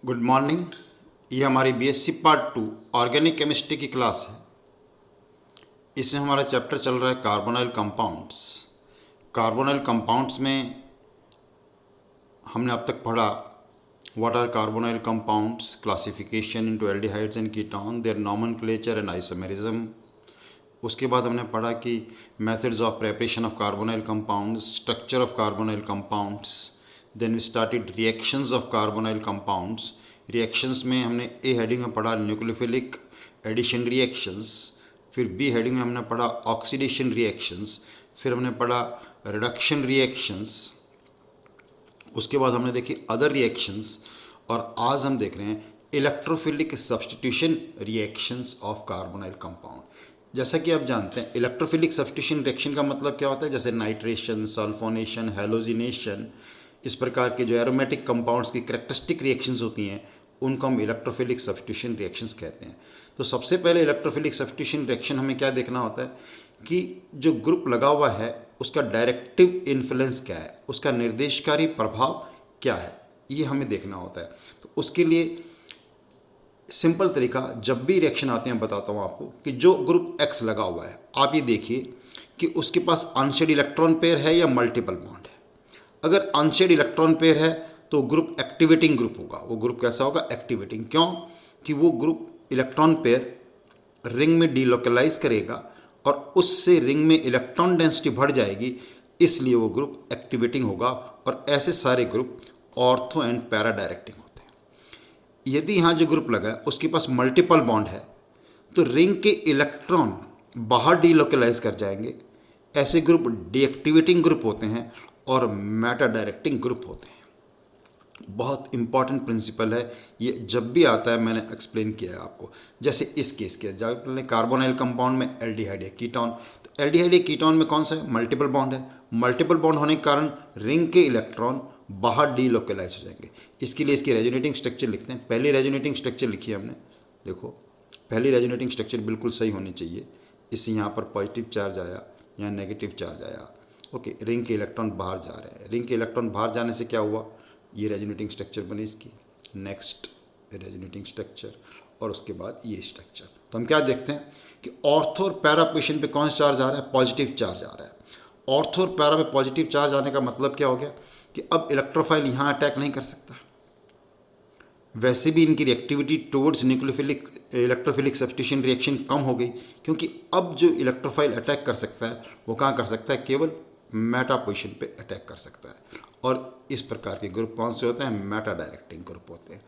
Good morning. ये हमारी BSc part 2 organic chemistry की क्लास है। इसमें हमारा चैप्टर चल रहा है कार्बोनाइल कंपाउंड्स। कार्बोनाइल कंपाउंड्स में हमने अब तक पढ़ा what are carbonyl compounds, classification into aldehydes and ketone, their nomenclature and isomerism. उसके बाद हमने पढ़ा कि methods of preparation of carbonyl compounds, structure of carbonyl compounds. Then we started reactions of carbonyl compounds. Reactions में हमने A heading में पढ़ा nucleophilic addition reactions, फिर बी हेडिंग में हमने पढ़ा ऑक्सीडेशन रिएक्शंस, फिर हमने पढ़ा रिडक्शन रिएक्शंस। उसके बाद हमने देखी अदर रिएक्शंस, और आज हम देख रहे हैं electrophilic substitution reactions of carbonyl compound. जैसा कि आप जानते हैं इलेक्ट्रोफिलिक सब्स्टिट्यूशन रिएक्शन का मतलब क्या होता है, जैसे नाइट्रेशन, सल्फोनेशन, हैलोजिनेशन, इस प्रकार के जो एरोमेटिक कंपाउंड्स की कैरेक्टरिस्टिक रिएक्शंस होती हैं उनको हम इलेक्ट्रोफिलिक सब्स्टिट्यूशन रिएक्शंस कहते हैं। तो सबसे पहले इलेक्ट्रोफिलिक सब्स्टिट्यूशन रिएक्शन हमें क्या देखना होता है कि जो ग्रुप लगा हुआ है उसका डायरेक्टिव इन्फ्लुएंस क्या है, उसका निर्देशकारी प्रभाव क्या है, ये हमें देखना होता है। तो उसके लिए सिंपल तरीका, जब भी रिएक्शन आते हैं बताता हूँ आपको कि जो ग्रुप एक्स लगा हुआ है, आप ये देखिए कि उसके पास अनशेड इलेक्ट्रॉन पेयर है या मल्टीपल बॉन्ड है। अगर अनशेड इलेक्ट्रॉन पेयर है तो ग्रुप एक्टिवेटिंग ग्रुप होगा। वो ग्रुप कैसा होगा? एक्टिवेटिंग। क्यों? कि वो ग्रुप इलेक्ट्रॉन पेयर रिंग में डीलोकलाइज करेगा और उससे रिंग में इलेक्ट्रॉन डेंसिटी बढ़ जाएगी, इसलिए वो ग्रुप एक्टिवेटिंग होगा। और ऐसे सारे group ortho and para directing होते हैं। यदि यहाँ जो ग्रुप लगा है उसके पास मल्टीपल बॉन्ड है तो रिंग के इलेक्ट्रॉन बाहर डीलोकलाइज कर जाएंगे। ऐसे ग्रुप डीएक्टिवेटिंग ग्रुप होते हैं और मेटा डायरेक्टिंग ग्रुप होते हैं। बहुत इंपॉर्टेंट प्रिंसिपल है ये, जब भी आता है मैंने एक्सप्लेन किया है आपको। जैसे इस केस के जब कार्बोनाइल कंपाउंड में एल्डिहाइड है कीटोन, तो एल्डिहाइड है कीटोन में कौन सा है? मल्टीपल बॉन्ड है। मल्टीपल बॉन्ड होने के कारण रिंग के इलेक्ट्रॉन बाहर डीलोकलाइज हो जाएंगे। इसके लिए इसकी रेजोनेटिंग स्ट्रक्चर लिखते हैं। पहली रेजोनेटिंग स्ट्रक्चर लिखी है हमने, देखो पहली रेजोनेटिंग स्ट्रक्चर बिल्कुल सही होनी चाहिए। इससे यहाँ पर पॉजिटिव चार्ज आया, यहाँ नेगेटिव चार्ज आया। ओके, रिंग के इलेक्ट्रॉन बाहर जा रहे हैं। रिंग के इलेक्ट्रॉन बाहर जाने से क्या हुआ? ये रेजोनेटिंग स्ट्रक्चर बनी इसकी। नेक्स्ट रेजोनेटिंग स्ट्रक्चर, और उसके बाद ये स्ट्रक्चर। तो हम क्या देखते हैं कि ऑर्थो और पैरा पोजिशन पे कौन सा चार्ज आ रहा है? पॉजिटिव चार्ज आ रहा है। ऑर्थो और पैरा पे पॉजिटिव चार्ज आने का मतलब क्या हो गया कि अब इलेक्ट्रोफाइल यहाँ अटैक नहीं कर सकता। वैसे भी इनकी reactivity towards nucleophilic electrophilic substitution reaction कम हो गई, क्योंकि अब जो इलेक्ट्रोफाइल अटैक कर सकता है वो कहाँ कर सकता है? केवल मेटा पोजिशन पे अटैक कर सकता है। और इस प्रकार के ग्रुप कौन से होते हैं? मेटा डायरेक्टिंग ग्रुप होते हैं।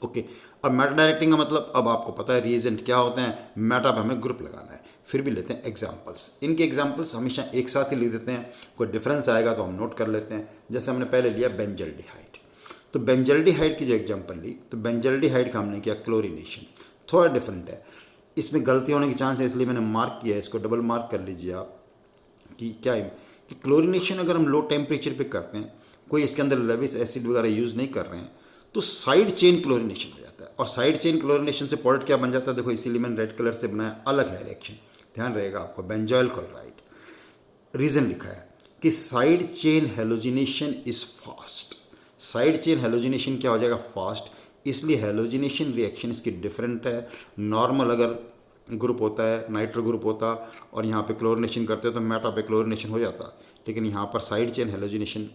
ओके, अब मेटा डायरेक्टिंग का मतलब अब आपको पता है रिएजेंट क्या होते हैं। मेटा पे हमें ग्रुप लगाना है। फिर भी लेते हैं एग्जाम्पल्स। इनके एग्जाम्पल्स हमेशा एक साथ ही लिख देते हैं, कोई डिफरेंस आएगा तो हम नोट कर लेते हैं। जैसे हमने पहले लिया बेंजल्डिहाइड, तो बेंजल्डिहाइड की जो एग्जाम्पल ली तो बेंजल्डिहाइड का हमने किया क्लोरीनेशन। थोड़ा डिफरेंट है, इसमें गलती होने की चांस है, इसलिए मैंने मार्क किया है, इसको डबल मार्क कर लीजिए आप कि क्या है कि क्लोरीनेशन अगर हम लो टेम्परेचर पे करते हैं, कोई इसके अंदर लेविस एसिड वगैरह यूज़ नहीं कर रहे हैं, तो साइड चेन क्लोरीनेशन हो जाता है। और साइड चेन क्लोरीनेशन से प्रोडक्ट क्या बन जाता है? देखो इसीलिए मैंने रेड कलर से बनाया, अलग है रिएक्शन, ध्यान रहेगा आपको। बेंजोइल क्लोराइड, रीज़न लिखा है कि side chain halogenation is fast. Side chain halogenation क्या हो जाएगा? फास्ट। इसलिए हेलोजिनेशन रिएक्शन इसकी डिफरेंट है। नॉर्मल अगर ग्रुप होता है, नाइट्रो ग्रुप होता और यहाँ पे क्लोरीनेशन करते तो मेटा पे क्लोरीनेशन हो जाता, लेकिन यहाँ पर साइड चेन हेलोजिनेशन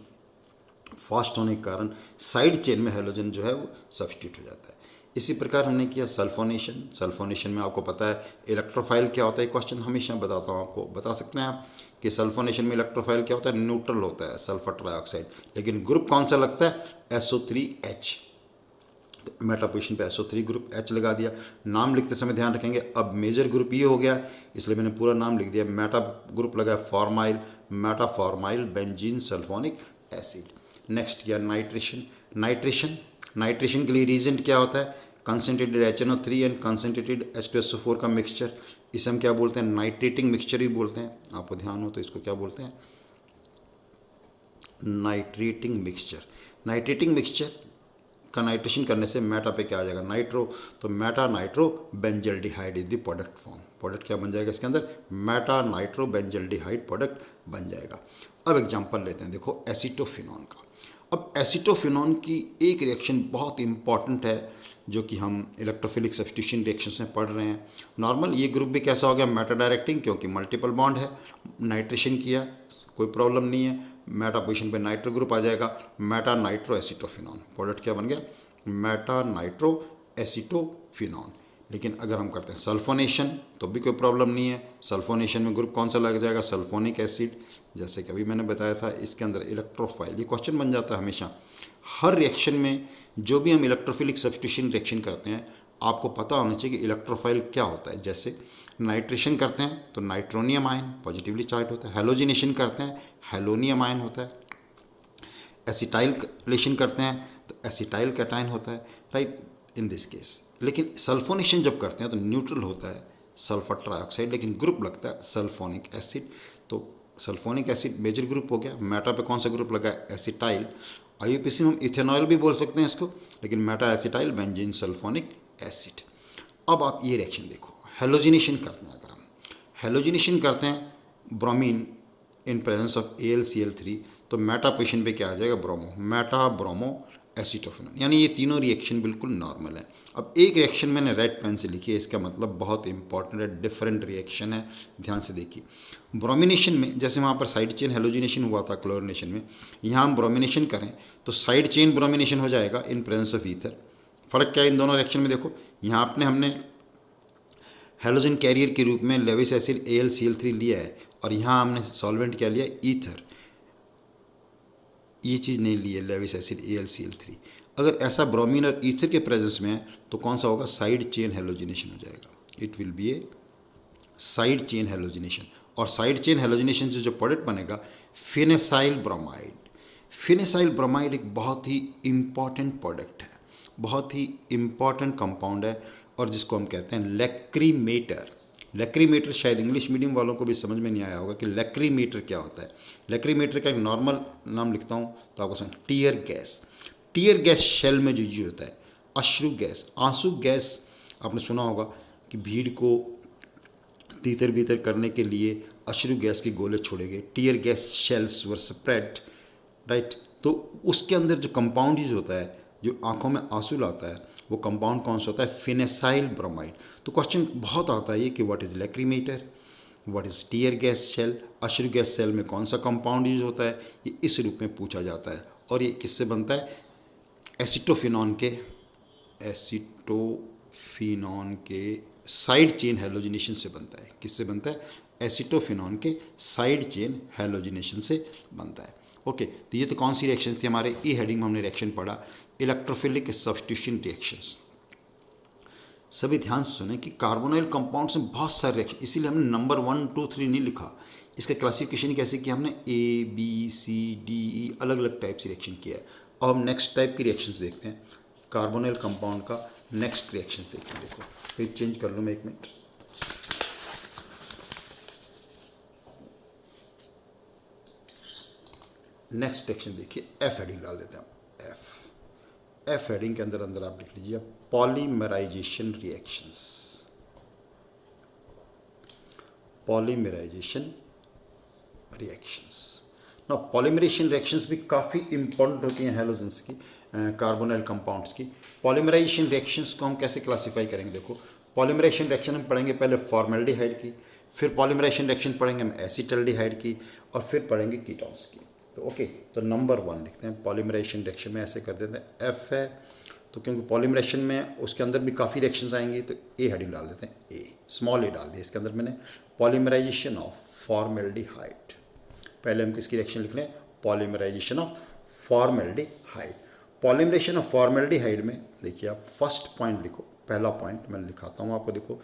फास्ट होने के कारण साइड चेन में हेलोजन जो है वो सब्स्टिट्यूट हो जाता है। इसी प्रकार हमने किया सल्फोनेशन। सल्फोनेशन में आपको पता है इलेक्ट्रोफाइल क्या होता है, क्वेश्चन हमेशा बताता हूँ आपको, बता सकते हैं आप कि सल्फोनेशन में इलेक्ट्रोफाइल क्या होता है? न्यूट्रल होता है, सल्फर ट्राइऑक्साइड। लेकिन ग्रुप कौन सा लगता है? SO3H। तो मेटा पोजिशन पे SO3 ग्रुप H लगा दिया। नाम लिखते समय ध्यान रखेंगे, अब मेजर ग्रुप ये हो गया, इसलिए मैंने पूरा नाम लिख दिया। मेटा ग्रुप लगा formyl, Meta formyl benzene sulphonic acid. Next किया नाइट्रेशन। नाइट्रेशन के लिए रीजेंट क्या होता है? Concentrated HNO3 and concentrated H2SO4 का मिक्सचर। इसे हम क्या बोलते हैं? नाइट्रेटिंग मिक्सचर भी बोलते हैं। आपको ध्यान हो तो इसको क्या बोलते हैं? Nitrating mixture. नाइट्रेटिंग मिक्सचर का नाइट्रेशन करने से मेटा पे क्या आ जाएगा? नाइट्रो। तो Meta nitro benzaldehyde is the product form. Product क्या बन जाएगा इसके अंदर? मेटा नाइट्रो बेंजल्डिहाइड प्रोडक्ट बन जाएगा। अब एग्जांपल लेते हैं, देखो एसीटोफिनॉन का। अब एसिटोफिनॉन की एक रिएक्शन बहुत इंपॉर्टेंट है जो कि हम इलेक्ट्रोफिलिक सब्स्टिट्यूशन रिएक्शंस में पढ़ रहे हैं। नॉर्मल ये ग्रुप भी कैसा हो गया, मेटा डायरेक्टिंग, क्योंकि मल्टीपल बॉन्ड है, नाइट्रेशन किया कोई प्रॉब्लम नहीं है, मेटा पोजिशन पे नाइट्रो ग्रुप आ जाएगा, मेटा नाइट्रो एसिटोफिनॉन, प्रोडक्ट क्या बन गया, मेटा नाइट्रो एसिटोफिनॉन। लेकिन अगर हम करते हैं सल्फोनेशन तो भी कोई प्रॉब्लम नहीं है। सल्फोनेशन में ग्रुप कौन सा लग जाएगा, सल्फोनिक एसिड, जैसे कि अभी मैंने बताया था। इसके अंदर इलेक्ट्रोफाइल, ये क्वेश्चन बन जाता है हमेशा हर रिएक्शन में। जो भी हम इलेक्ट्रोफिलिक सब्स्टिट्यूशन रिएक्शन करते हैं आपको पता होना चाहिए कि इलेक्ट्रोफाइल क्या होता है। जैसे नाइट्रेशन करते हैं तो नाइट्रोनियम आयन पॉजिटिवली चार्ज होता है, हेलोजिनेशन करते हैं हेलोनियम आयन होता है, एसिटाइलेशन करते हैं तो एसिटाइल कैटायन होता है, राइट, इन दिस केस। लेकिन सल्फोनेशन जब करते हैं तो न्यूट्रल होता है सल्फर ट्राइऑक्साइड, लेकिन ग्रुप लगता है सल्फोनिक एसिड। तो सल्फोनिक एसिड मेजर ग्रुप हो गया। मेटा पे कौन सा ग्रुप लगा है, एसिटाइल। आईयूपीएसी में हम इथेनॉल भी बोल सकते हैं इसको, लेकिन Meta acetyl benzene sulphonic acid. अब आप ये रिएक्शन देखो, हेलोजिनेशन करते हैं। अगर हम हेलोजिनेशन करते हैं bromine in presence of AlCl3 तो मेटा पोजिशन पे क्या आ जाएगा, ब्रोमो, मेटा ब्रोमो एसिटोफिनॉन। यानी ये तीनों रिएक्शन बिल्कुल नॉर्मल है। अब एक रिएक्शन मैंने रेड पेन से लिखी है, इसका मतलब बहुत इंपॉर्टेंट है, डिफरेंट रिएक्शन है, ध्यान से देखिए। ब्रोमिनेशन में जैसे वहाँ पर साइड चेन हेलोजिनेशन हुआ था क्लोरिनेशन में, यहाँ हम ब्रोमिनेशन करें तो साइड चेन ब्रोमिनेशन हो जाएगा इन प्रेजेंस ऑफ ईथर। फ़र्क क्या है इन दोनों रिएक्शन में, देखो यहाँ आपने हमने हेलोजन कैरियर के रूप में लेविस एसिड AlCl3 लिया है और यहाँ हमने सॉल्वेंट क्या लिया, ईथर। ये चीज़ नहीं ली है लेविस एसिड AlCl3। अगर ऐसा ब्रोमीन और ईथर के प्रेजेंस में है तो कौन सा होगा, साइड चेन हेलोजिनेशन हो जाएगा। It will be A side chain halogenation. और साइड चेन हेलोजिनेशन से जो प्रोडक्ट बनेगा फिनेसाइल ब्रोमाइड। फिनेसाइल ब्रोमाइड एक बहुत ही इम्पॉर्टेंट प्रोडक्ट है, बहुत ही इम्पॉर्टेंट कंपाउंड है और जिसको हम कहते हैं लैक्रीमेटर। लैक्रीमेटर शायद इंग्लिश मीडियम वालों को भी समझ में नहीं आया होगा कि लैक्रीमेटर क्या होता है। लैक्रीमेटर का एक नॉर्मल नाम लिखता हूँ तो आपको समझ, tear gas. Tear gas shell में जो यूज होता है, अश्रु गैस, आंसू गैस। आपने सुना होगा कि भीड़ को तीतर बीतर करने के लिए अश्रु गैस के गोले छोड़े गए, टीयर गैस शेल्स वर स्प्रेड, राइट। तो उसके अंदर जो कंपाउंड यूज होता है, जो आंखों में आंसू लाता है, वो कंपाउंड कौन सा होता है, फिनेसाइल ब्रोमाइड। तो क्वेश्चन बहुत आता है ये कि what is lacrimator, what is tear gas shell, अश्रु गैस शेल में कौन सा कंपाउंड यूज होता है, ये इस रूप में पूछा जाता है। और ये किससे बनता है, एसिटोफिनॉन के, एसिटोफिनॉन के साइड चेन हेलोजिनेशन से बनता है। किससे बनता है, एसिटोफिनॉन के साइड चेन हेलोजिनेशन से बनता है। ओके, तो ये तो कौन सी रिएक्शन थी, हमारे ई हेडिंग में हमने रिएक्शन पढ़ा, इलेक्ट्रोफिलिक सब्स्टिट्यूशन रिएक्शंस। सभी ध्यान से सुने कि कार्बोनाइल कंपाउंड्स में बहुत सारे रिएक्शन, इसीलिए हमने नंबर 1, 2, 3 नहीं लिखा। इसका क्लासिफिकेशन कैसे किया हमने, ABCDE अलग अलग टाइप से रिएक्शन किया है। अब हम नेक्स्ट टाइप की रिएक्शंस देखते हैं, कार्बोनाइल कंपाउंड का नेक्स्ट रिएक्शन देखते हैं। देखो पेज चेंज कर लूँ मैं 1 मिनट। नेक्स्ट रिएक्शन देखिए, एफ हेडिंग डाल देते हैं। एफ हेडिंग के अंदर आप लिख लीजिए पॉलीमराइजेशन रिएक्शंस। पॉलीमराइजेशन रिएक्शंस ना, पॉलीमरेशन रिएक्शंस भी काफ़ी इंपॉर्टेंट होती हैं हेलोजेंस की, कार्बोनाइल कंपाउंड्स की। पॉलीमराइजेशन रिएक्शंस को हम कैसे क्लासीफाई करेंगे, देखो पॉलीमराइजेशन रिएक्शन हम पढ़ेंगे पहले फॉर्मेल्डिहाइड की, फिर पॉलीमराइजेशन रिएक्शन पढ़ेंगे हम एसिटल्डिहाइड की, और फिर पढ़ेंगे कीटोन्स की। तो ओके, तो नंबर 1 लिखते हैं पॉलीमराइजेशन रिएक्शन में, ऐसे कर देते हैं। एफ है तो क्योंकि पॉलीमरेशन में उसके अंदर भी काफ़ी रिएक्शंस आएंगी तो ए हेडिंग डाल देते हैं, ए स्मॉल ए डाल दिया इसके अंदर मैंने। पॉलीमराइजेशन ऑफ फॉर्मेल्डिहाइड, पहले हम किसकी रिएक्शन लिख रहे हैं, polymerization of formaldehyde. Polymerization of formaldehyde में देखिए आप फर्स्ट पॉइंट लिखो, पहला पॉइंट मैं लिखाता हूँ आपको, देखो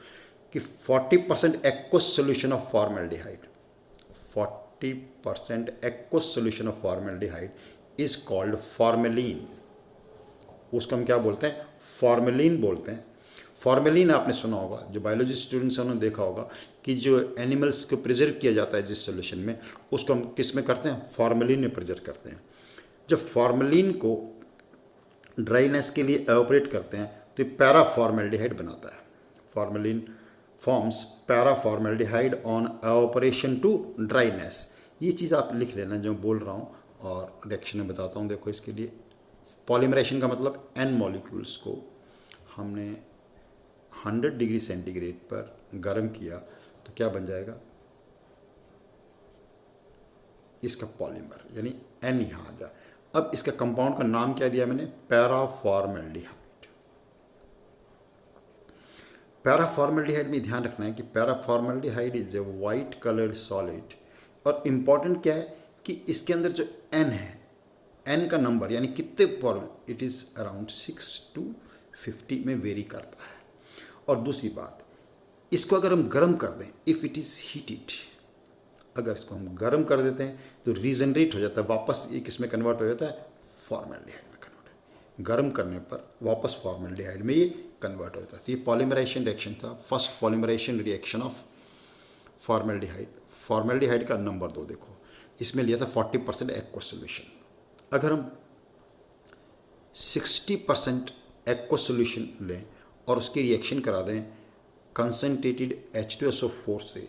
कि 40% aqueous solution of formaldehyde, 40% aqueous solution of formaldehyde is called formalin. उसको हम क्या बोलते हैं, फॉर्मेलिन बोलते हैं। फॉर्मेलिन आपने सुना होगा, जो बायोलॉजी स्टूडेंट्स हैं उन्होंने देखा होगा कि जो एनिमल्स को प्रिजर्व किया जाता है जिस सोल्यूशन में, उसको हम किस में करते हैं, फॉर्मेलिन में प्रिजर्व करते हैं। जब फॉर्मेलिन को ड्राइनेस के लिए एवोपरेट करते हैं तो ये पैरा फॉर्मेल्डिहाइड बनाता है। Formalin forms paraformaldehyde on evaporation to dryness. ये चीज़ आप लिख लेना जो बोल रहा हूँ, और रिएक्शन में बताता हूँ। देखो इसके लिए पॉलीमराइजेशन का मतलब n मॉलिक्यूल्स को हमने 100 डिग्री सेंटीग्रेड पर गर्म किया तो क्या बन जाएगा, इसका पॉलीमर, यानी n यहाँ आ गया। अब इसका कंपाउंड का नाम क्या दिया मैंने, पैराफॉर्मेल्डिहाइड। पैराफॉर्मेल्डिहाइड में ध्यान रखना है कि paraformaldehyde is a white coloured solid, और इम्पॉर्टेंट क्या है कि इसके अंदर जो n है, n का नंबर यानी कितने form, it is around 6 to 50 में वेरी करता है। और दूसरी बात, इसको अगर हम गर्म कर दें, इफ़ इट इज़ हीटेड, अगर इसको हम गर्म कर देते हैं तो रीजनरेट हो जाता है, वापस ये किस में कन्वर्ट हो जाता है, फॉर्मेल्डिहाइड में कन्वर्ट है। गर्म करने पर वापस फॉर्मेल्डिहाइड में ये कन्वर्ट हो जाता है। तो ये पॉलीमराइजेशन रिएक्शन था, first polymerization reaction of formaldehyde. Formaldehyde का नंबर 2 देखो, इसमें लिया था 40% एक्वस सोल्यूशन। अगर हम 60% एक्वस सोल्यूशन लें और उसकी रिएक्शन करा दें कंसनट्रेटेड H2SO4 से,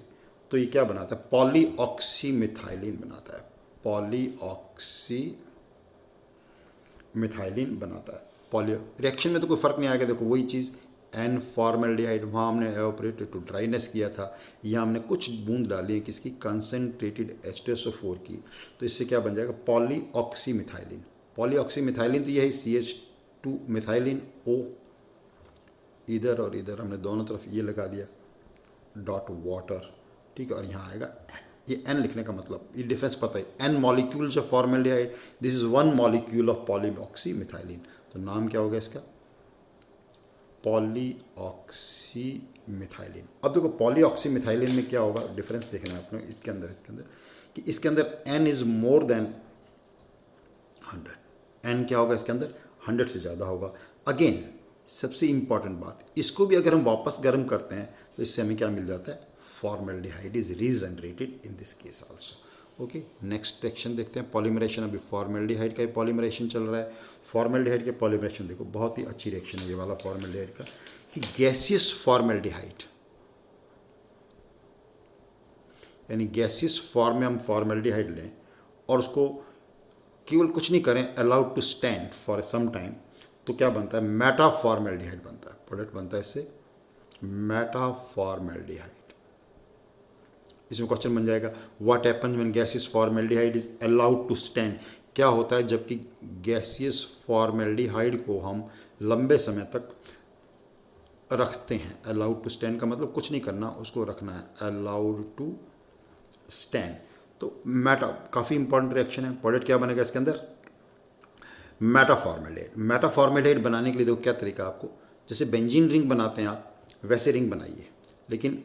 तो ये क्या बनाता है, पॉलीऑक्सीमिथाइलिन बनाता है। पॉलीऑक्सीमिथाइलिन बनाता है। पॉली रिएक्शन में तो कोई फ़र्क नहीं आएगा। देखो वही चीज़, एन फॉर्मेल्डिहाइड वहाँ हमने एवापोरेटेड टू ड्राइनेस किया था, यहाँ हमने कुछ बूंद डाली है किसकी, कंसनट्रेटेड H2SO4 की, तो इससे क्या बन जाएगा, पॉलीऑक्सीमिथाइलिन। पॉलीऑक्सीमिथाइलिन तो यही CH2 मिथाइलिन O, इधर और इधर हमने दोनों तरफ ये लगा दिया डॉट वाटर, ठीक है, और यहाँ आएगा N। ये N लिखने का मतलब, ये डिफरेंस पता है, N molecules of formaldehyde, this is 1 molecule of polyoxymethylene. तो नाम क्या होगा इसका, पॉलीऑक्सीमिथाइलिन। अब देखो पॉलीऑक्सीमिथाइलिन में क्या होगा, डिफरेंस देखना है अपने इसके अंदर कि इसके अंदर N is more than 100। N क्या होगा इसके अंदर, 100 से ज़्यादा होगा। अगेन सबसे इंपॉर्टेंट बात, इसको भी अगर हम वापस गर्म करते हैं तो इससे हमें क्या मिल जाता है, formaldehyde is regenerated in this case also. Okay, next reaction देखते हैं, पॉलीमरेशन। अभी फॉर्मेल्डिहाइड का पॉलीमरेशन चल रहा है। फॉर्मेल्डिहाइड के पॉलीमरेशन देखो, बहुत ही अच्छी रिएक्शन है ये वाला फॉर्मेल्डिहाइड का, कि गैसियस फॉर्मेल्डिहाइड, यानी गैसियस फॉर्म में हम फॉर्मेल्डिहाइड लें और उसको केवल कुछ नहीं करें, allowed to stand for some time, तो क्या बनता है, मेटाफॉर्मेल्डिहाइड बनता है। प्रोडक्ट बनता है इससे मेटाफॉर्मेल्डिहाइड। इसमें क्वेश्चन बन जाएगा, what happens when gaseous formaldehyde is allowed to stand. क्या होता है जबकि गैसियस फॉर्मेल्डिहाइड को हम लंबे समय तक रखते हैं। अलाउड टू स्टैंड का मतलब कुछ नहीं करना, उसको रखना है, अलाउड टू स्टैंड। तो मेटा काफ़ी इंपॉर्टेंट रिएक्शन है। प्रोडक्ट क्या बनेगा इसके अंदर, मेटाफॉर्मेल्डिहाइड। मेटाफॉर्मेल्डिहाइड बनाने के लिए देखो क्या तरीका आपको, जैसे बेंजीन रिंग बनाते हैं आप, वैसे रिंग बनाइए, लेकिन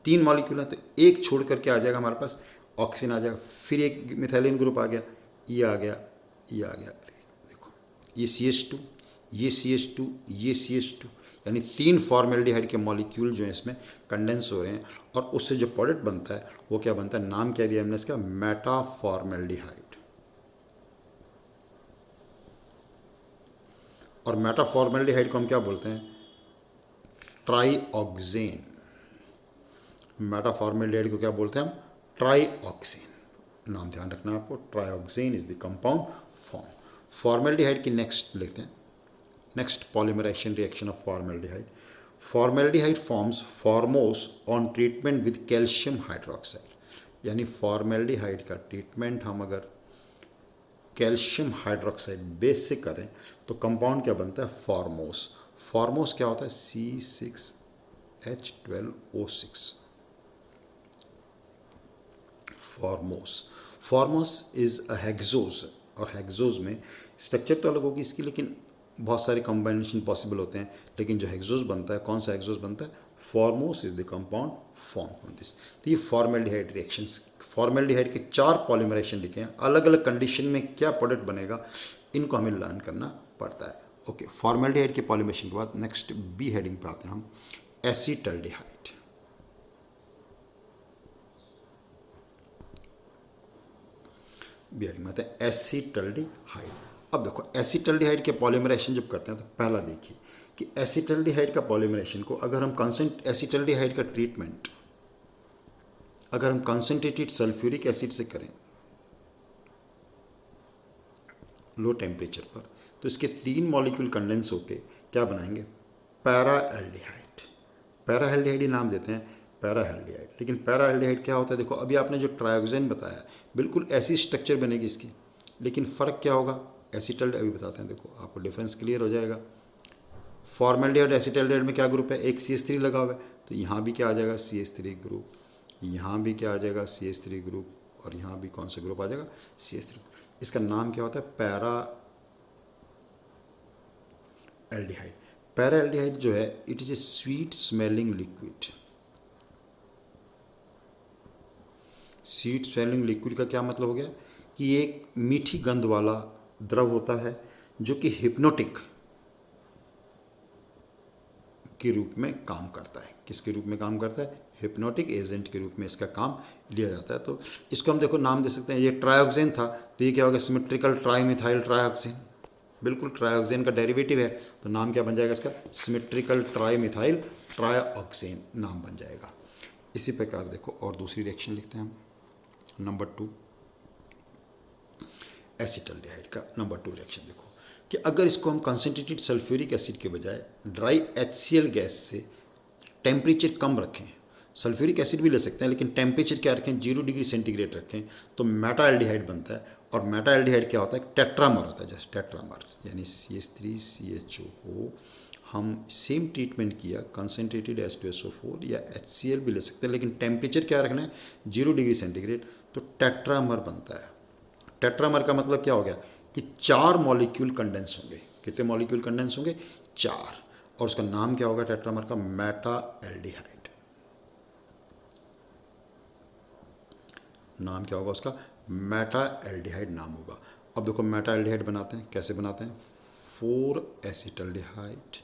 3 मॉलिक्यूल है तो एक छोड़ करके आ जाएगा हमारे पास, ऑक्सीजन आ जाएगा, फिर एक मिथाइलिन ग्रुप आ गया, ये आ गया, ये आ गया। देखो ये CH2, ये CH2, ये CH2, यानी 3 फॉर्मेल्डिहाइड के मॉलिक्यूल जो है इसमें कंडेंस हो रहे हैं, और उससे जो प्रोडक्ट बनता है वो क्या बनता है, नाम क्या दिया हमने इसका, मेटाफॉर्मेल्डिहाइड। और मेटाफॉर्मेल्डिहाइड को हम क्या बोलते हैं, ट्राईऑक्सेन। मेटाफॉर्मेल्डिहाइड को क्या बोलते हैं हम, ट्राईऑक्सेन। नाम ध्यान रखना आपको, trioxane is the compound form. Formaldehyde की नेक्स्ट लिखते हैं, next polymerisation reaction of formaldehyde. Formaldehyde forms formose on treatment with calcium hydroxide. यानी फॉर्मेल्डिहाइड का ट्रीटमेंट हम अगर कैल्शियम हाइड्रोक्साइड बेस से करें तो कंपाउंड क्या बनता है, फॉर्मोस। फॉर्मोस क्या होता है, C6H12O6। फॉर्मोस इज अ हेक्सोज, और हेक्सोज में स्ट्रक्चर तो अलग होगी इसकी, लेकिन बहुत सारे कॉम्बिनेशन पॉसिबल होते हैं। लेकिन जो हेक्सोज बनता है, कौन सा हेक्सोज बनता है, formose is the compound form on this. तो ये फॉर्मेल्डिहाइड रिएक्शंस, फॉर्मेल्डिहाइड के 4 पॉलीमराइजेशन लिखे हैं, अलग अलग कंडीशन में क्या प्रोडक्ट बनेगा, इनको हमें लर्न करना पड़ता है। ओके, फॉर्मेल्डिहाइड के पॉलीमरेशन के बाद नेक्स्ट बी हेडिंग पे आते हैं हम, एसीटल्डिहाइड। बी हेडिंग में आते हैं एसीटल्डिहाइड। अब देखो एसीटल्डिहाइड के पॉलीमरेशन जब करते हैं तो पहला देखिए कि एसीटल्डिहाइड का पॉलीमरेशन को अगर हम एसीटल्डिहाइड का ट्रीटमेंट अगर हम कंसनट्रेटेड सल्फ्यूरिक एसिड से करें लो टेम्परेचर पर, तो इसके 3 मॉलिक्यूल कंडेंस होके क्या बनाएंगे, पैराएल्डिहाइड। पैराएल्डिहाइड ही नाम देते हैं पैराएल्डिहाइड। लेकिन पैराएल्डिहाइड क्या होता है, देखो अभी आपने जो ट्रायोक्सेन बताया बिल्कुल ऐसी स्ट्रक्चर बनेगी इसकी, लेकिन फ़र्क क्या होगा, एसिटल्ड अभी बताते हैं, देखो आपको डिफरेंस क्लियर हो जाएगा। फॉर्मेल्डिहाइड एसिटल्डिहाइड में क्या ग्रुप है, एक CH3 लगा हुआ है, तो यहाँ भी क्या आ जाएगा CH3 ग्रुप, यहाँ भी क्या आ जाएगा CH3 ग्रुप, और यहाँ भी कौन सा ग्रुप आ जाएगा CH3। इसका नाम क्या होता है, पैराएल्डिहाइड। पैराएल्डिहाइड जो है it is a sweet smelling liquid. Sweet smelling liquid का क्या मतलब हो गया कि एक मीठी गंध वाला द्रव होता है जो कि हिप्नोटिक के रूप में काम करता है। किसके रूप में काम करता है, हिप्नोटिक एजेंट के रूप में इसका काम लिया जाता है। तो इसको हम देखो नाम दे सकते हैं, ये ट्रायोक्सेन था तो ये क्या होगा, सिमेट्रिकल ट्राईमिथाइल ट्रायोक्सेन, बिल्कुल ट्रायोक्सेन का डेरिवेटिव है, तो नाम क्या बन जाएगा इसका, सिमेट्रिकल ट्राईमिथाइल ट्रायोक्सेन नाम बन जाएगा। इसी प्रकार देखो और दूसरी रिएक्शन लिखते हैं हम, नंबर 2 एसिटल्डिहाइड का नंबर 2 रिएक्शन देखो कि अगर इसको हम कंसनट्रेटेड सल्फ्यूरिक एसिड के बजाय ड्राई HCl गैस से टेम्परेचर कम रखें, सल्फ्यूरिक एसिड भी ले सकते हैं लेकिन टेम्परेचर क्या रखें, 0 डिग्री सेंटीग्रेड रखें, तो मेटाएल्डिहाइड बनता है। और मेटाएल्डिहाइड क्या होता है, टेट्रामर होता है, जैसे टेट्रामर यानी CH3CHO। हम सेम ट्रीटमेंट किया, कंसनट्रेटेड H2SO4 या HCl भी ले सकते हैं, लेकिन टेम्परेचर क्या रखना है, 0 डिग्री सेंटीग्रेड, तो टेट्रामर बनता है। टेट्रामर का मतलब क्या हो गया कि 4 मॉलिक्यूल कंडेंस होंगे। कितने मॉलिक्यूल कंडेंस होंगे, 4, और उसका नाम क्या होगा टेट्रामर का, मेटाएल्डिहाइड। नाम क्या होगा उसका, मेटाएल्डिहाइड नाम होगा। अब देखो मेटाएल्डिहाइड बनाते हैं, कैसे बनाते हैं, 4 एसिटल्डिहाइड,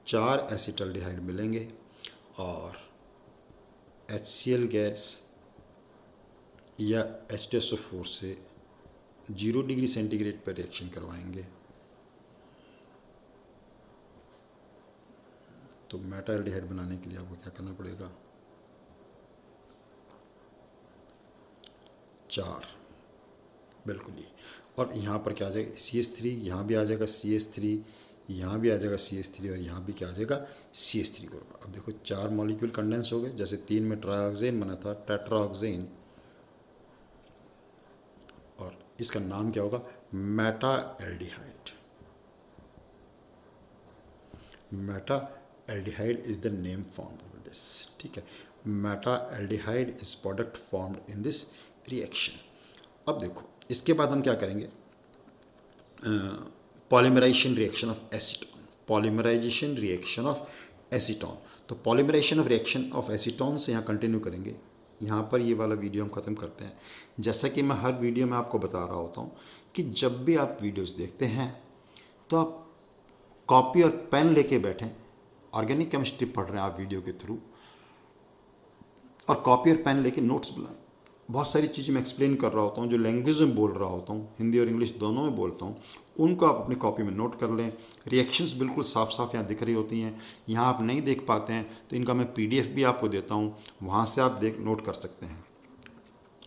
4 एसिटल्डिहाइड मिलेंगे और HCl गैस या H2SO4 से 0 डिग्री सेंटीग्रेड पर रिएक्शन करवाएंगे, तो मेटाएल्डिहाइड बनाने के लिए आपको क्या करना पड़ेगा, 4 बिल्कुल ही। और यहाँ पर क्या आ जाएगा CH3, यहाँ भी आ जाएगा CH3, यहाँ भी आ जाएगा CH3 और यहाँ भी क्या आ जाएगा CH3 ग्रुप। अब देखो 4 मॉलिक्यूल कंडेंस हो गए, जैसे 3 में ट्रायोक्सेन बना था टेट्राऑक्सेन, और इसका नाम क्या होगा, metaldehyde. Metaldehyde is the name formed with this, ठीक है। Metaldehyde is product formed in this reaction. अब देखो इसके बाद हम क्या करेंगे, polymerisation reaction of acetone, polymerisation reaction of acetone. तो polymerisation of reaction of acetone से यहाँ कंटिन्यू करेंगे। यहाँ पर ये वाला वीडियो हम ख़त्म करते हैं। जैसा कि मैं हर वीडियो में आपको बता रहा होता हूँ कि जब भी आप वीडियोस देखते हैं तो आप कॉपी और पेन लेके बैठें, ऑर्गेनिक केमिस्ट्री पढ़ रहे हैं आप वीडियो के थ्रू, और कॉपी और पेन लेके नोट्स बनाएं। बहुत सारी चीज़ें मैं एक्सप्लेन कर रहा होता हूँ, जो लैंग्वेज में बोल रहा होता हूँ, हिंदी और इंग्लिश दोनों में बोलता हूँ, उनको आप अपनी कॉपी में नोट कर लें। रिएक्शंस बिल्कुल साफ साफ यहाँ दिख रही होती हैं, यहाँ आप नहीं देख पाते हैं तो इनका मैं PDF भी आपको देता हूँ, वहाँ से आप नोट कर सकते हैं।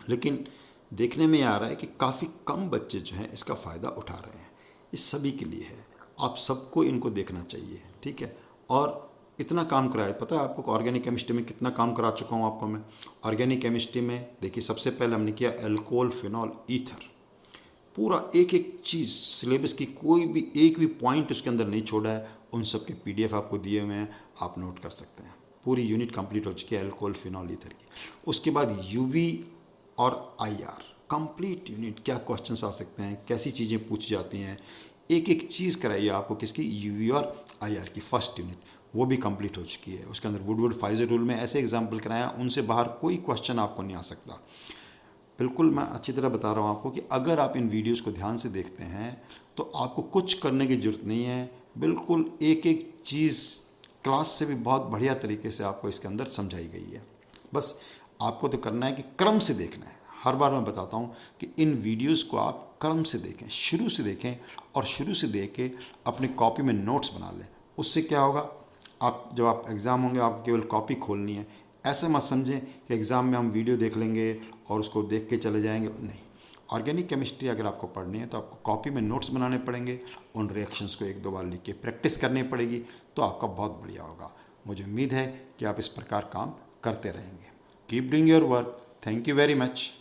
लेकिन देखने में आ रहा है कि काफ़ी कम बच्चे जो हैं इसका फ़ायदा उठा रहे हैं। इस सभी के लिए है, आप सबको इनको देखना चाहिए, ठीक है। और इतना काम कराया, पता है आपको ऑर्गेनिक केमिस्ट्री में कितना काम करा चुका हूँ आपको मैं। ऑर्गेनिक केमिस्ट्री में देखिए सबसे पहले हमने किया एल्कोहल फिनॉल ईथर, पूरा एक एक चीज़ सिलेबस की कोई भी एक भी पॉइंट उसके अंदर नहीं छोड़ा है, उन सब के PDF आपको दिए हुए हैं, आप नोट कर सकते हैं। पूरी यूनिट कंप्लीट हो चुकी है एल्कोहल फिनॉल ईथर की। उसके बाद UV और IR कंप्लीट यूनिट, क्या क्वेश्चंस आ सकते हैं, कैसी चीज़ें पूछी जाती हैं, एक एक चीज़ कराइए आपको किसकी, UV और IR की फर्स्ट यूनिट, वो भी कंप्लीट हो चुकी है। उसके अंदर वुडवर्ड फाइजर रूल में ऐसे एग्जाम्पल कराया, उनसे बाहर कोई क्वेश्चन आपको नहीं आ सकता। बिल्कुल मैं अच्छी तरह बता रहा हूँ आपको कि अगर आप इन वीडियोस को ध्यान से देखते हैं तो आपको कुछ करने की ज़रूरत नहीं है, बिल्कुल एक एक चीज़ क्लास से भी बहुत बढ़िया तरीके से आपको इसके अंदर समझाई गई है। बस आपको तो करना है कि क्रम से देखना है। हर बार मैं बताता हूँ कि इन वीडियोस को आप क्रम से देखें, शुरू से देखें, और शुरू से देख के अपनी कॉपी में नोट्स बना लें। उससे क्या होगा, आप जब आप एग्ज़ाम होंगे आपको केवल कॉपी खोलनी है। ऐसे मत समझें कि एग्ज़ाम में हम वीडियो देख लेंगे और उसको देख के चले जाएंगे, नहीं। ऑर्गेनिक केमिस्ट्री अगर आपको पढ़नी है तो आपको कॉपी में नोट्स बनाने पड़ेंगे, उन रिएक्शंस को एक दो बार लिख के प्रैक्टिस करनी पड़ेगी, तो आपका बहुत बढ़िया होगा। मुझे उम्मीद है कि आप इस प्रकार काम करते रहेंगे। Keep doing your work. Thank you very much.